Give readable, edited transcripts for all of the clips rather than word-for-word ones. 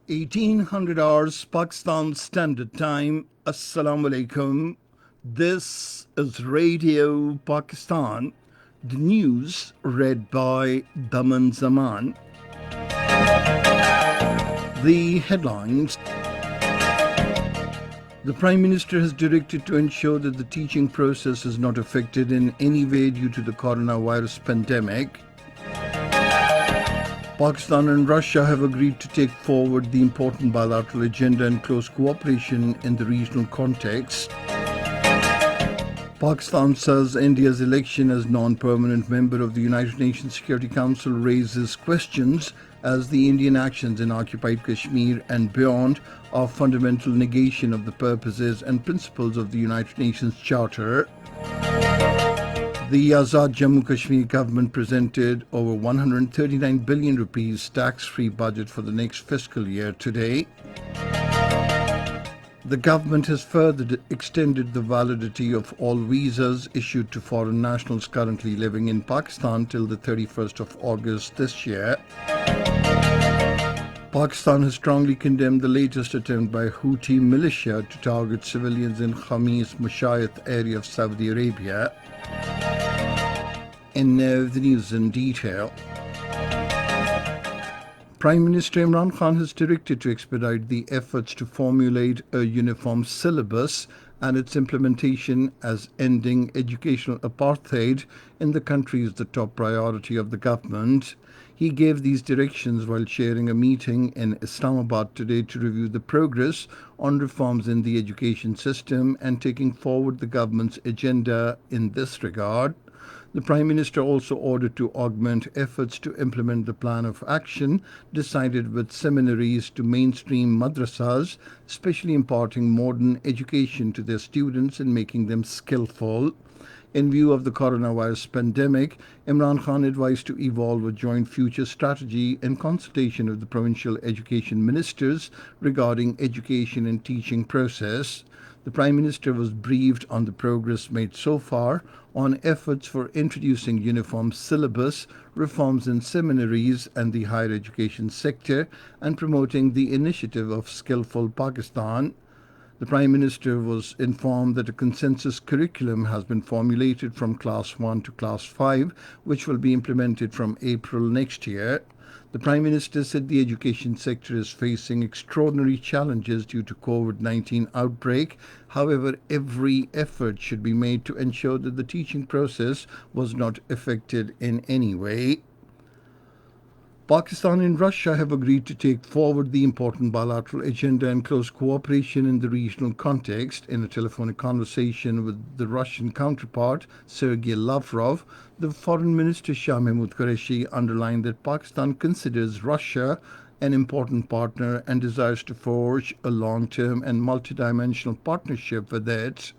1800 hours Pakistan Standard Time. Assalamu alaikum. This is Radio Pakistan. The news read by Daman Zaman. The headlines. The Prime Minister has directed to ensure that the teaching process is not affected in any way due to the coronavirus pandemic. Pakistan and Russia have agreed to take forward the important bilateral agenda and close cooperation in the regional context. Pakistan says India's election as non-permanent member of the United Nations Security Council raises questions as the Indian actions in occupied Kashmir and beyond are fundamental negation of the purposes and principles of the United Nations Charter. The Azad Jammu Kashmir government presented over 139 billion rupees tax-free budget for the next fiscal year today. The government has further extended the validity of all visas issued to foreign nationals currently living in Pakistan till the 31st of August this year. Pakistan has strongly condemned the latest attempt by Houthi militia to target civilians in Khamis Mushayat area of Saudi Arabia. And now the news in detail. Prime Minister Imran Khan has directed to expedite the efforts to formulate a uniform syllabus and its implementation as ending educational apartheid in the country is the top priority of the government. He gave these directions while chairing a meeting in Islamabad today to review the progress on reforms in the education system and taking forward the government's agenda in this regard. The Prime Minister also ordered to augment efforts to implement the plan of action decided with seminaries to mainstream madrasas, especially imparting modern education to their students and making them skillful. In view of the coronavirus pandemic, Imran Khan advised to evolve a joint future strategy in consultation with the provincial education ministers regarding education and teaching process. The Prime Minister was briefed on the progress made so far on efforts for introducing uniform syllabus, reforms in seminaries and the higher education sector, and promoting the initiative of Skillful Pakistan. The Prime Minister was informed that a consensus curriculum has been formulated from Class 1 to Class 5, which will be implemented from April next year. The Prime Minister said the education sector is facing extraordinary challenges due to COVID-19 outbreak. However, every effort should be made to ensure that the teaching process was not affected in any way. Pakistan and Russia have agreed to take forward the important bilateral agenda and close cooperation in the regional context. In a telephonic conversation with the Russian counterpart, Sergei Lavrov, the Foreign Minister Shah Mahmood Qureshi underlined that Pakistan considers Russia an important partner and desires to forge a long-term and multidimensional partnership with it.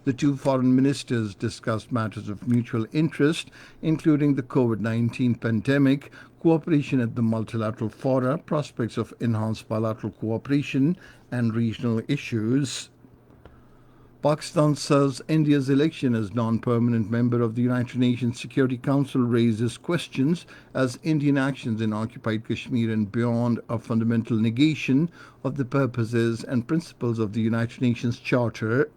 The two foreign ministers discussed matters of mutual interest, including the COVID-19 pandemic, cooperation at the multilateral fora, prospects of enhanced bilateral cooperation, and regional issues. Pakistan says India's election as non-permanent member of the United Nations Security Council raises questions as Indian actions in occupied Kashmir and beyond are fundamental negation of the purposes and principles of the United Nations Charter.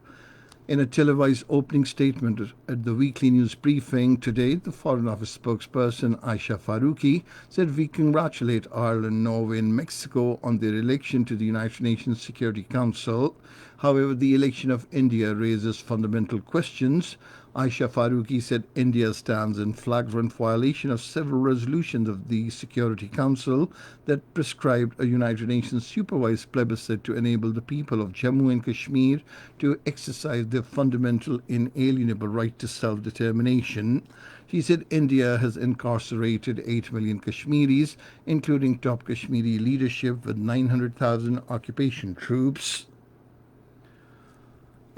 In a televised opening statement at the weekly news briefing today, the Foreign Office spokesperson Aisha Faruqi said we congratulate Ireland, Norway and Mexico on their election to the United Nations Security Council. However, the election of India raises fundamental questions. Aisha Faruqi said India stands in flagrant violation of several resolutions of the Security Council that prescribed a United Nations supervised plebiscite to enable the people of Jammu and Kashmir to exercise their fundamental inalienable right to self-determination. She said India has incarcerated 8 million Kashmiris, including top Kashmiri leadership with 900,000 occupation troops.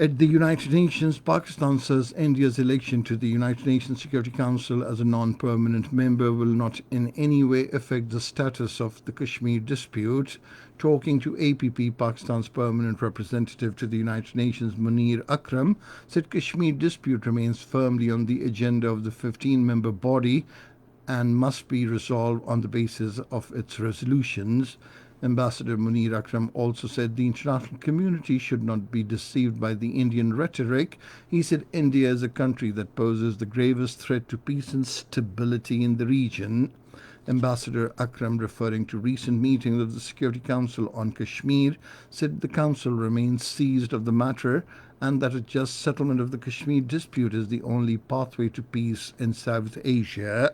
At the United Nations, Pakistan says India's election to the United Nations Security Council as a non-permanent member will not in any way affect the status of the Kashmir dispute. Talking to APP, Pakistan's permanent representative to the United Nations, Munir Akram, said Kashmir dispute remains firmly on the agenda of the 15-member body and must be resolved on the basis of its resolutions. Ambassador Munir Akram also said the international community should not be deceived by the Indian rhetoric. He said India is a country that poses the gravest threat to peace and stability in the region. Ambassador Akram, referring to recent meetings of the Security Council on Kashmir, said the Council remains seized of the matter and that a just settlement of the Kashmir dispute is the only pathway to peace in South Asia.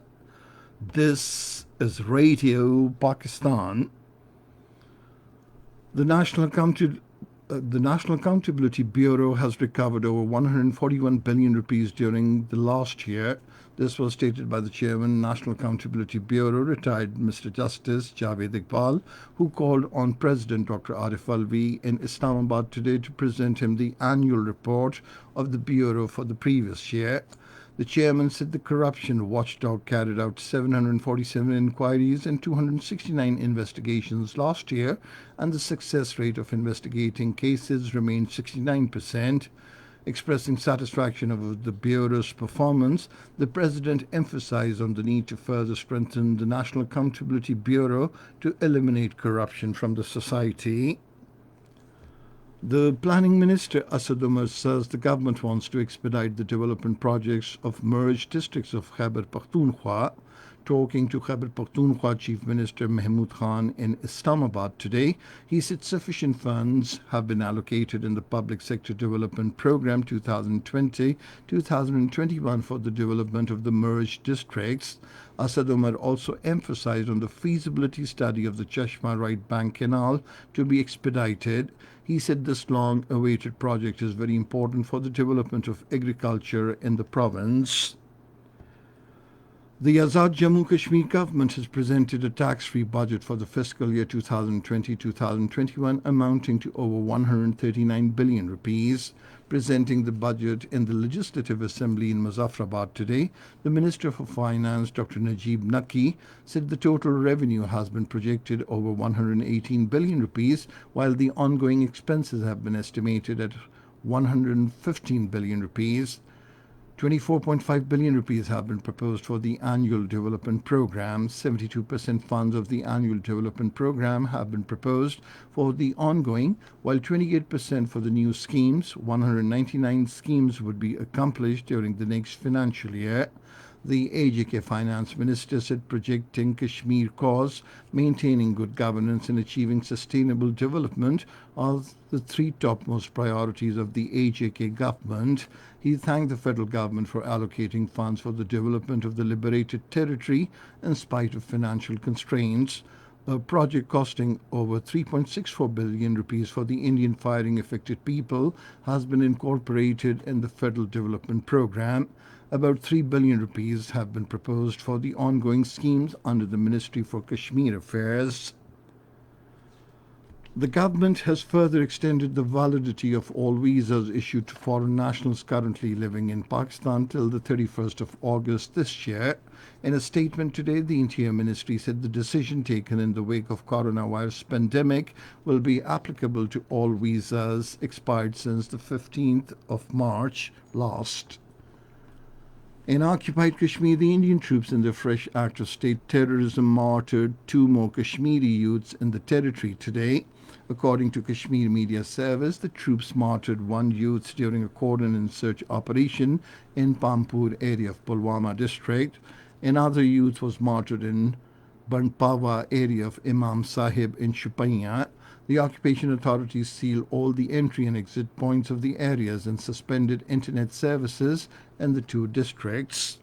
This is Radio Pakistan. The National Accountability Bureau has recovered over 141 billion rupees during the last year. This was stated by the chairman, National Accountability Bureau, retired Mr. Justice Javed Iqbal, who called on President Dr. Arif Alvi in Islamabad today to present him the annual report of the Bureau for the previous year. The chairman said the corruption watchdog carried out 747 inquiries and 269 investigations last year, and the success rate of investigating cases remained 69%. Expressing satisfaction over the Bureau's performance, the President emphasized on the need to further strengthen the National Accountability Bureau to eliminate corruption from the society. The Planning Minister Asad Umar says the government wants to expedite the development projects of merged districts of Khyber Pakhtunkhwa. Talking to Khyber Pakhtunkhwa Chief Minister Mahmood Khan in Islamabad today, he said sufficient funds have been allocated in the Public Sector Development Programme 2020-2021 for the development of the merged districts. Asad Umar also emphasized on the feasibility study of the Chashma Right Bank Canal to be expedited. He said this long-awaited project is very important for the development of agriculture in the province. The Azad Jammu Kashmir government has presented a tax-free budget for the fiscal year 2020-2021 amounting to over 139 billion rupees. Presenting the budget in the Legislative Assembly in Muzaffarabad today, the Minister for Finance, Dr. Najib Naqi, said the total revenue has been projected over 118 billion rupees, while the ongoing expenses have been estimated at 115 billion rupees. 24.5 billion rupees have been proposed for the annual development program. 72% funds of the annual development program have been proposed for the ongoing, while 28% for the new schemes. 199 schemes would be accomplished during the next financial year. The AJK Finance Minister said projecting Kashmir cause, maintaining good governance and achieving sustainable development are the three topmost priorities of the AJK government. He thanked the federal government for allocating funds for the development of the liberated territory in spite of financial constraints. A project costing over 3.64 billion rupees for the Indian firing affected people has been incorporated in the federal development program. About 3 billion rupees have been proposed for the ongoing schemes under the Ministry for Kashmir Affairs. The government has further extended the validity of all visas issued to foreign nationals currently living in Pakistan till the 31st of August this year. In a statement today, the Interior Ministry said the decision taken in the wake of coronavirus pandemic will be applicable to all visas expired since the 15th of March last. In occupied Kashmir, the Indian troops in the fresh act of state terrorism martyred 2 more Kashmiri youths in the territory today. According to Kashmir Media Service, the troops martyred 1 youth during a cordon and search operation in Pampur area of Pulwama district. Another youth was martyred in Bandpawa area of Imam Sahib in Shupaiya. The occupation authorities sealed all the entry and exit points of the areas and suspended internet services in the 2 districts.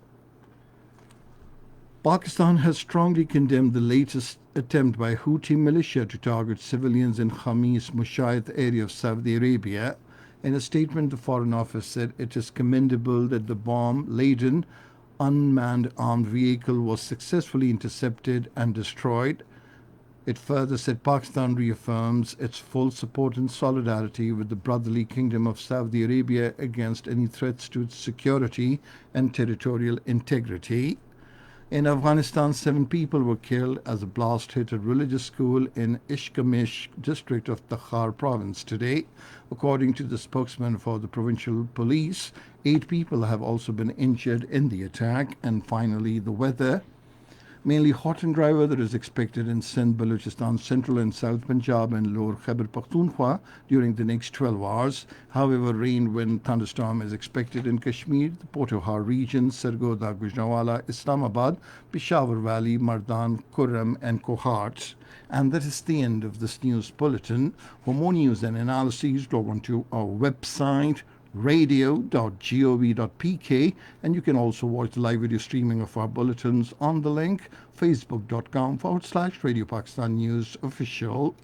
Pakistan has strongly condemned the latest attempt by Houthi militia to target civilians in Khamis Mushayth area of Saudi Arabia. In a statement, the Foreign Office said it is commendable that the bomb-laden unmanned armed vehicle was successfully intercepted and destroyed. It further said Pakistan reaffirms its full support and solidarity with the brotherly kingdom of Saudi Arabia against any threats to its security and territorial integrity. In Afghanistan, 7 people were killed as a blast hit a religious school in Ishkamish district of Takhar province today. According to the spokesman for the provincial police, 8 people have also been injured in the attack. And finally, the weather. Mainly hot and dry weather is expected in Sindh, Balochistan, central and south Punjab, and lower Khyber Pakhtunkhwa during the next 12 hours. However, rain, wind, thunderstorm is expected in Kashmir, the Pothohar region, Sargodha, Gujranwala, Islamabad, Peshawar Valley, Mardan, Kurram, and Kohat. And that is the end of this news bulletin. For more news and analyses, log on to our website radio.gov.pk, and you can also watch the live video streaming of our bulletins on the link facebook.com/Radio Pakistan News Official.